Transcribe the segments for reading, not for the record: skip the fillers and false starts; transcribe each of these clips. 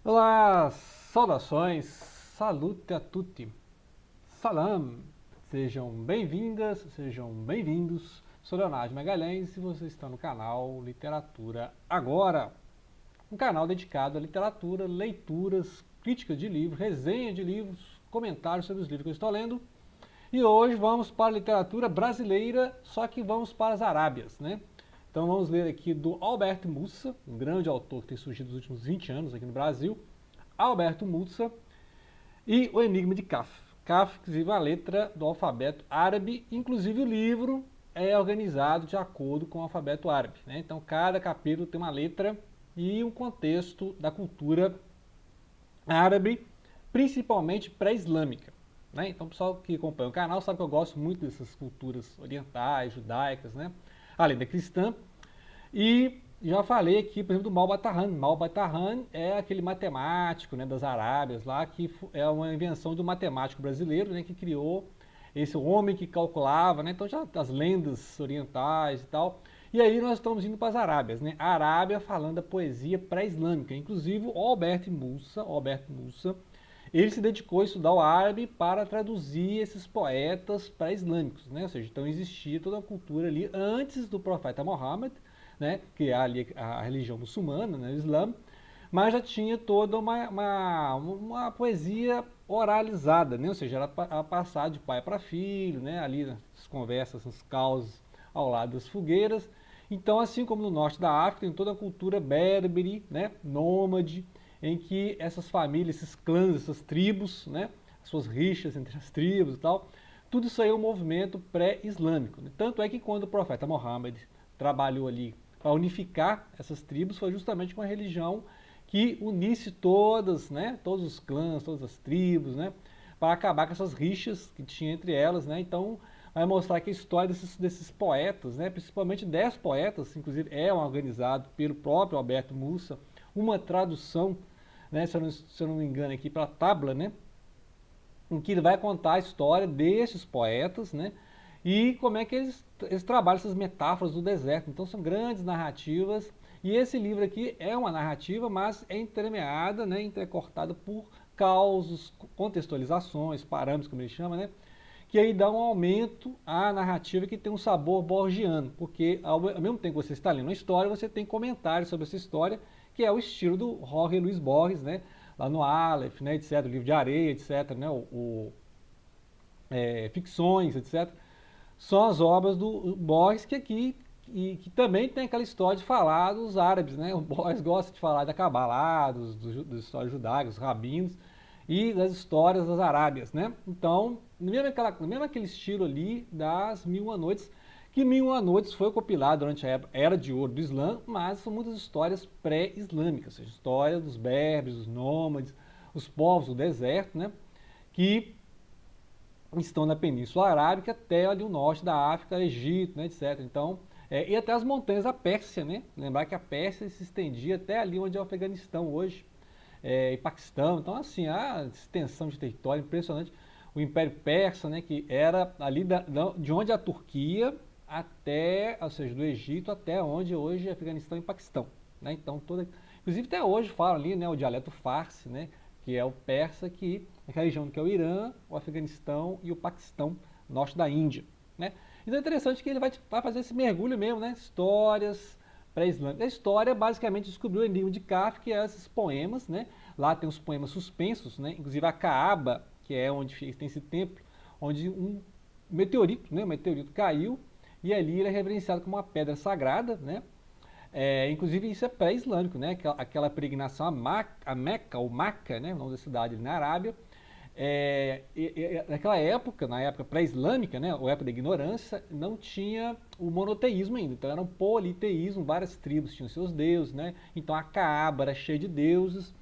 Olá, saudações, salute a tutti, salam, sejam bem-vindas, sejam bem-vindos. Sou Leonardo Magalhães e você está no canal Literatura Agora, um canal dedicado à literatura, leituras, críticas de livros, resenha de livros, comentários sobre os livros que eu estou lendo. E hoje vamos para a literatura brasileira, só que vamos para as Arábias, né? Então vamos ler aqui do Alberto Mussa, um grande autor que tem surgido nos últimos 20 anos aqui no Brasil, Alberto Mussa, e O Enigma de Kaf. Kaf, inclusive, é a letra do alfabeto árabe, inclusive o livro é organizado de acordo com o alfabeto árabe, né? Então cada capítulo tem uma letra e um contexto da cultura árabe, principalmente pré-islâmica, né? Então o pessoal que acompanha o canal sabe que eu gosto muito dessas culturas orientais, judaicas, né? Além da cristã. E já falei aqui, por exemplo, do Malbatarran. Malbatarran é aquele matemático, né, das Arábias lá, que é uma invenção do matemático brasileiro, né, que criou esse homem que calculava, né? Então já as lendas orientais e tal. E aí nós estamos indo para as Arábias, né? A Arábia falando da poesia pré-islâmica. Inclusive o Alberto Mussa, ele se dedicou a estudar o árabe para traduzir esses poetas pré-islâmicos, né? Ou seja, então existia toda a cultura ali antes do profeta Muhammad, né? Criar ali a religião muçulmana, né? O Islã, mas já tinha toda uma poesia oralizada, né? Ou seja, era passar de pai para filho, né? Ali nas conversas, nos causos ao lado das fogueiras. Então, assim como no norte da África, tem toda a cultura berbere, né? Nômade, em que essas famílias, esses clãs, essas tribos, né? As suas rixas entre as tribos e tal, tudo isso aí é um movimento pré-islâmico. Né? Tanto é que quando o profeta Muhammad trabalhou ali para unificar essas tribos, foi justamente uma religião que unisse todas, né, todos os clãs, todas as tribos, né, para acabar com essas rixas que tinha entre elas, né. Então vai mostrar que a história desses poetas, né, principalmente 10 poetas, inclusive é organizado pelo próprio Alberto Mussa, uma tradução, né, se eu não me engano aqui, para a Tabla, né, em que ele vai contar a história desses poetas, né? E como é que eles trabalham essas metáforas do deserto. Então são grandes narrativas. E esse livro aqui é uma narrativa, mas é entremeada, né, entrecortada por causos, contextualizações, parâmetros, como ele chama, né? Que aí dá um aumento à narrativa que tem um sabor borgiano, porque ao mesmo tempo que você está lendo uma história, você tem comentários sobre essa história, que é o estilo do Jorge Luiz Borges, né? Lá no Aleph, né, etc., o Livro de Areia, etc., né, ficções, etc., são as obras do Borges que aqui e que também tem aquela história de falar dos árabes, né? O Borges gosta de falar da Kabbalah, das histórias judaicas, dos rabinos e das histórias das Arábias, né? Então, mesmo aquele estilo ali das Mil e Uma Noites, que Mil e Uma Noites foi compilado durante a Era de Ouro do Islã, mas são muitas histórias pré-islâmicas, ou seja, história dos berberes, dos nômades, os povos do deserto, né? Que estão na Península Arábica até ali o norte da África, Egito, né, etc. Então, e até as montanhas da Pérsia, né? Lembrar que a Pérsia se estendia até ali onde é o Afeganistão hoje, e Paquistão. Então, assim, a extensão de território impressionante. O Império Persa, né, que era ali de onde a Turquia até, ou seja, do Egito até onde hoje é Afeganistão e Paquistão, né? Então, inclusive até hoje falam ali, né, o dialeto farsi, né, que é o persa, que é a região que é o Irã, o Afeganistão e o Paquistão, norte da Índia, né? Então é interessante que ele vai fazer esse mergulho mesmo, né? Histórias pré-islâmicas. A história basicamente descobriu o enigma de Kaf, que é esses poemas, né? Lá tem os poemas suspensos, né? Inclusive a Kaaba, que é onde tem esse templo, onde um meteorito, né? Um meteorito caiu e ali ele é reverenciado como uma pedra sagrada, né? Inclusive isso é pré-islâmico, né? Aquela peregrinação a Meca, ou Maca, né? O nome da cidade ali na Arábia. Naquela época, na época pré-islâmica, né? Ou época da ignorância, não tinha o monoteísmo ainda. Então era um politeísmo, várias tribos tinham seus deuses, né? Então a Kaaba era cheia de deuses.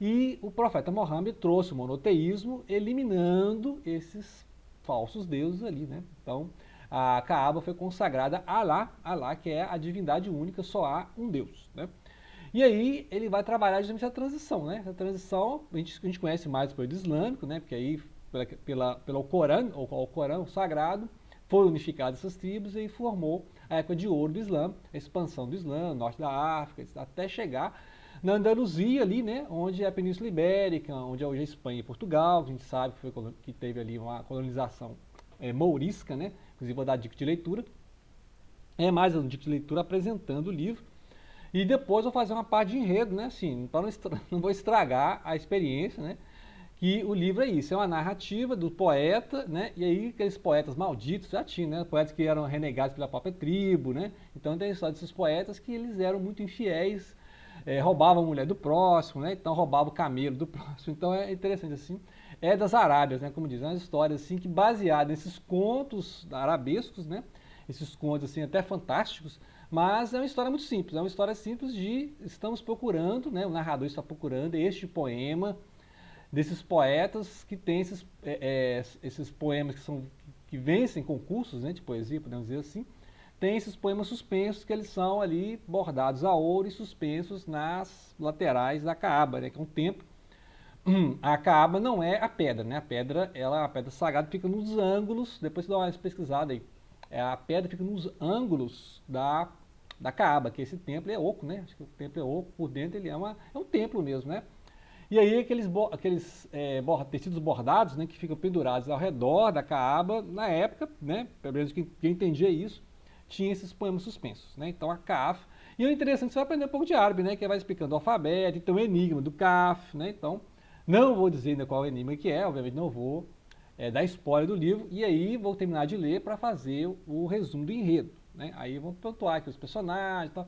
E o profeta Mohammed trouxe o monoteísmo, eliminando esses falsos deuses ali, né? Então, a Kaaba foi consagrada a Alá, que é a divindade única, só há um Deus, né? E aí ele vai trabalhar justamente a transição, né? A transição, a gente conhece mais o período islâmico, né? Porque aí, pelo Corão, ou Corão sagrado, foram unificadas essas tribos e formou a época de ouro do Islã, a expansão do Islã, norte da África, até chegar na Andaluzia ali, né, onde é a Península Ibérica, onde é hoje a Espanha e Portugal, que a gente sabe que teve ali uma colonização mourisca, né, inclusive vou dar dica de leitura, é mais um dica de leitura apresentando o livro, e depois eu vou fazer uma parte de enredo, né, assim, para não vou estragar a experiência, né, que o livro é isso, é uma narrativa do poeta, né? E aí aqueles poetas malditos já tinham, né? Poetas que eram renegados pela própria tribo, né? Então tem a história desses poetas que eles eram muito infiéis, roubavam a mulher do próximo, né? Então roubavam o camelo do próximo. Então é interessante assim. É das Arábias, né? Como dizem, é uma história assim que baseada nesses contos arabescos, né? Esses contos assim até fantásticos, mas é uma história muito simples. É uma história simples de estamos procurando, né? O narrador está procurando este poema desses poetas que têm esses poemas que vencem concursos, né, de poesia, podemos dizer assim, tem esses poemas suspensos que eles são ali bordados a ouro e suspensos nas laterais da Caaba, né, que é um templo. A Caaba não é a pedra, né? A pedra sagrada fica nos ângulos, depois você dá uma pesquisada aí. A pedra fica nos ângulos da Caaba, que esse templo é oco, né? Acho que o templo é oco, por dentro ele é um templo mesmo, né? E aí aqueles tecidos bordados, né, que ficam pendurados ao redor da Caaba, na época, né, pelo menos quem entendia isso, tinha esses poemas suspensos, né? Então a Kaf. E o interessante, você vai aprender um pouco de árabe, né, que vai explicando o alfabeto, então o enigma do Kaf, né? Então, não vou dizer ainda qual enigma que é, obviamente não vou dar spoiler do livro, e aí vou terminar de ler para fazer o resumo do enredo, né? Aí vamos pontuar aqui os personagens e tal.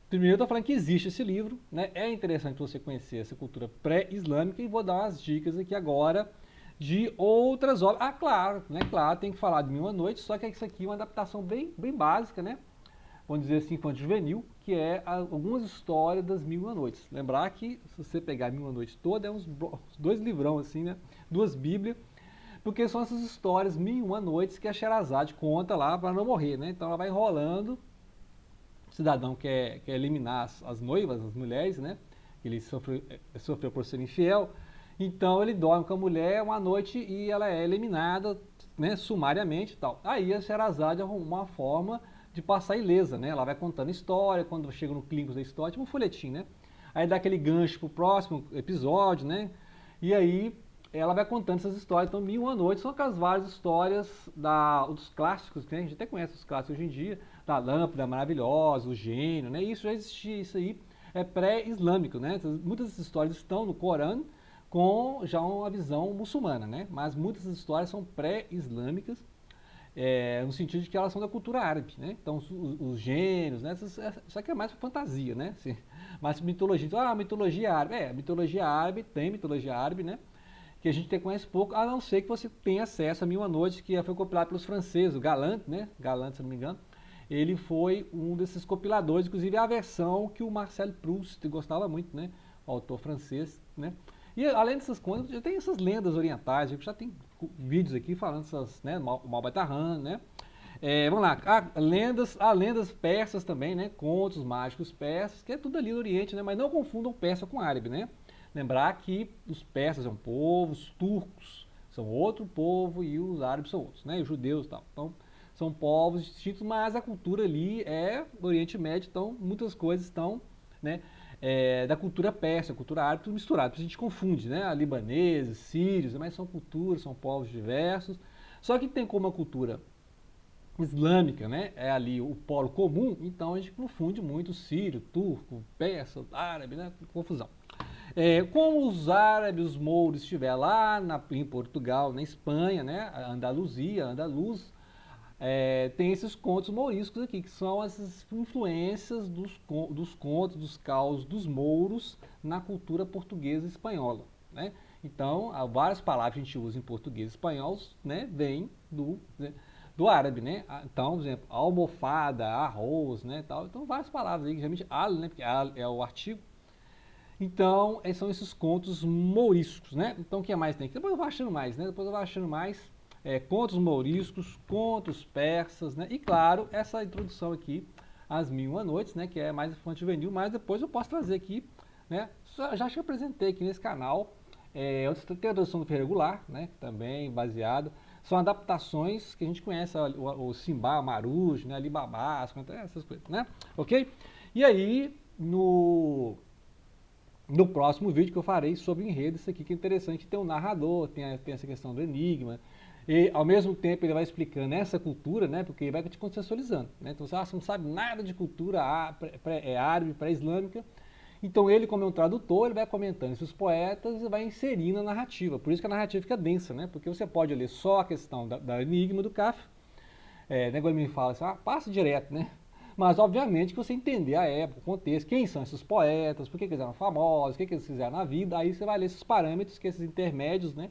Primeiro eu estou falando que existe esse livro, né? É interessante você conhecer essa cultura pré-islâmica e vou dar umas dicas aqui agora de outras obras. Ah, claro, né? Claro, tem que falar de Mil e Uma Noites, só que isso aqui é uma adaptação bem básica, né? Vamos dizer assim, infantil juvenil, que é algumas histórias das Mil e Uma Noites. Lembrar que se você pegar Mil e Uma Noites toda, é uns dois livrão assim, né? Duas bíblias, porque são essas histórias Mil e Uma Noites que a Sherazade conta lá para não morrer, né? Então ela vai enrolando. O cidadão quer eliminar as noivas, as mulheres, né? Ele sofreu por ser infiel. Então ele dorme com a mulher uma noite e ela é eliminada, né, sumariamente e tal. Aí a Sherazade arruma uma forma de passar ilesa, né? Ela vai contando história, quando chega no clímax da história, tipo um folhetim, né? Aí dá aquele gancho pro próximo episódio, né? E aí ela vai contando essas histórias. Então, Mil e Uma Noites são aquelas várias histórias dos clássicos, né? A gente até conhece os clássicos hoje em dia, da Lâmpada Maravilhosa, o Gênio, né? Isso já existia, isso aí é pré-islâmico, né? Muitas dessas histórias estão no Corão com já uma visão muçulmana, né? Mas muitas dessas histórias são pré-islâmicas, no sentido de que elas são da cultura árabe, né? Então, os gênios, né? Isso aqui é mais fantasia, né? Assim, mais mitologia. Então, mitologia árabe. Mitologia árabe, tem mitologia árabe, né? Que a gente conhece pouco, a não ser que você tenha acesso a Mil e Uma Noites, que foi compilado pelos franceses, o Galant, né? Galant, se não me engano. Ele foi um desses compiladores, inclusive a versão que o Marcel Proust gostava muito, né? O autor francês, né? E além dessas coisas, já tem essas lendas orientais, já tem vídeos aqui falando essas, né? O Malbatarran, né? Vamos lá, há lendas persas também, né? Contos mágicos persas, que é tudo ali do Oriente, né? Mas não confundam persa com árabe, né? Lembrar que os persas são povos, os turcos são outro povo e os árabes são outros, né? E os judeus e tal. Então, são povos distintos, mas a cultura ali é do Oriente Médio, então muitas coisas estão, né, da cultura persa, cultura árabe, tudo misturado. A gente confunde, né? Libaneses, sírios, mas são culturas, são povos diversos. Só que tem como a cultura islâmica, né? É ali o polo comum, então a gente confunde muito sírio, turco, persa, árabe, né? Confusão. Como os árabes, os mouros estiver lá em Portugal, na Espanha, né? Andaluzia, Andaluz, tem esses contos mouriscos aqui, que são essas influências dos contos, dos causos dos mouros na cultura portuguesa e espanhola, né? Então, várias palavras que a gente usa em português e espanhol, né, vêm do árabe, né? Então, por exemplo, almofada, arroz, né, tal. Então, várias palavras aí, geralmente al, né, porque al é o artigo. Então, são esses contos mouriscos, né? Então, o que mais tem? Depois eu vou achando mais, né? Depois eu vou achando mais contos mouriscos, contos persas, né? E, claro, essa introdução aqui às Mil e Uma Noites, né? Que é mais infantil juvenil, mas depois eu posso trazer aqui, né? Já acho que eu apresentei aqui nesse canal. Tem a tradução do Ferreira Goulart, né? Também baseado. São adaptações que a gente conhece, o Simba, Marujo, né? Alibaba, essas coisas, né? Ok? E aí, no próximo vídeo que eu farei sobre enredo, isso aqui que é interessante, tem um narrador, tem essa questão do enigma, e ao mesmo tempo ele vai explicando essa cultura, né, porque ele vai te contextualizando, né, então você não sabe nada de cultura árabe, pré-islâmica, então ele como é um tradutor, ele vai comentando esses poetas e vai inserindo a narrativa, por isso que a narrativa fica densa, né, porque você pode ler só a questão da enigma do Kaf, né, quando me fala assim, passa direto, né? Mas, obviamente, que você entender a época, o contexto, quem são esses poetas, por que eles eram famosos, o que eles fizeram na vida, aí você vai ler esses parâmetros, que esses intermédios, né?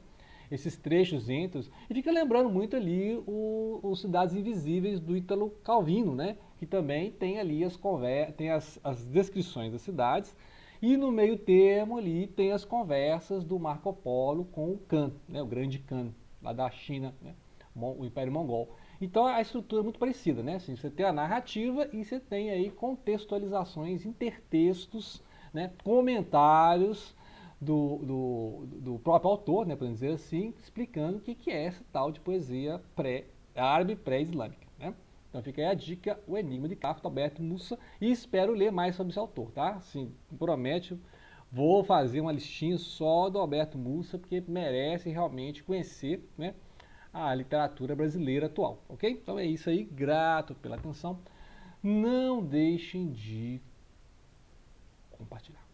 Esses trechos entre e fica lembrando muito ali os Cidades Invisíveis do Ítalo Calvino, né? Que também tem ali as descrições das cidades, e no meio termo ali tem as conversas do Marco Polo com o Khan, né? O grande Khan, lá da China, né? O Império Mongol. Então a estrutura é muito parecida, né? Assim, você tem a narrativa e você tem aí contextualizações, intertextos, né? Comentários do próprio autor, né? Podemos dizer assim, explicando o que é essa tal de poesia árabe pré-islâmica, né? Então fica aí a dica, O Enigma de Kafka, Alberto Mussa, e espero ler mais sobre esse autor, tá? Assim, promete, vou fazer uma listinha só do Alberto Mussa, porque merece realmente conhecer, né? A literatura brasileira atual, ok? Então é isso aí, grato pela atenção. Não deixem de compartilhar.